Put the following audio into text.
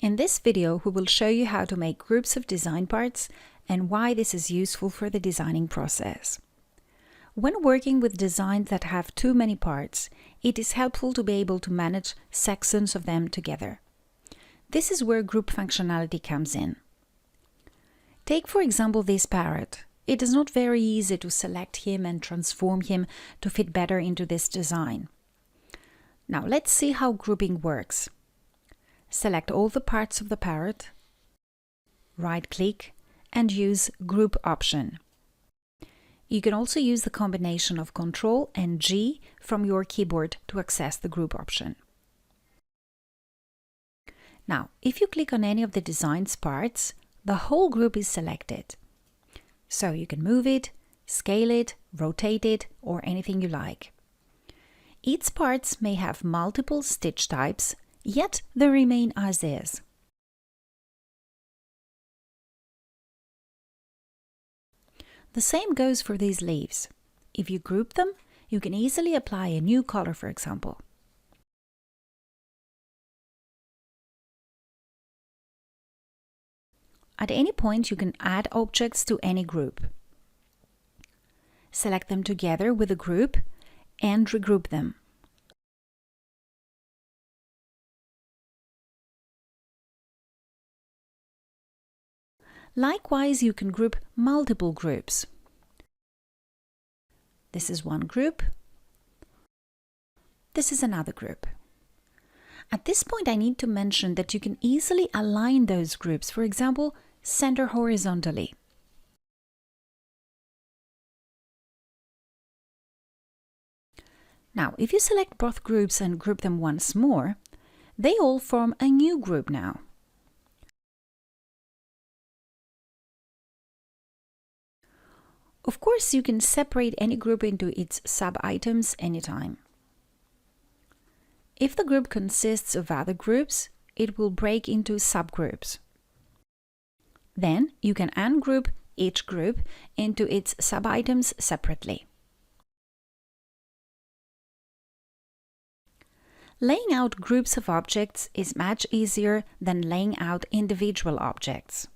In this video, we will show you how to make groups of design parts and why this is useful for the designing process. When working with designs that have too many parts, it is helpful to be able to manage sections of them together. This is where group functionality comes in. Take, for example, this parrot. It is not very easy to select him and transform him to fit better into this design. Now let's see how grouping works. Select all the parts of the parrot, right-click and use Group option. You can also use the combination of Ctrl and G from your keyboard to access the Group option. Now, if you click on any of the design's parts, the whole group is selected. So you can move it, scale it, rotate it, or anything you like. Each parts may have multiple stitch types, yet they remain as is. The same goes for these leaves. If you group them, you can easily apply a new color, for example. At any point, you can add objects to any group. Select them together with a group and regroup them. Likewise, you can group multiple groups. This is one group. This is another group. At this point, I need to mention that you can easily align those groups, for example, center horizontally. Now, if you select both groups and group them once more, they all form a new group now. Of course, you can separate any group into its sub-items anytime. If the group consists of other groups, it will break into subgroups. Then you can ungroup each group into its sub-items separately. Laying out groups of objects is much easier than laying out individual objects.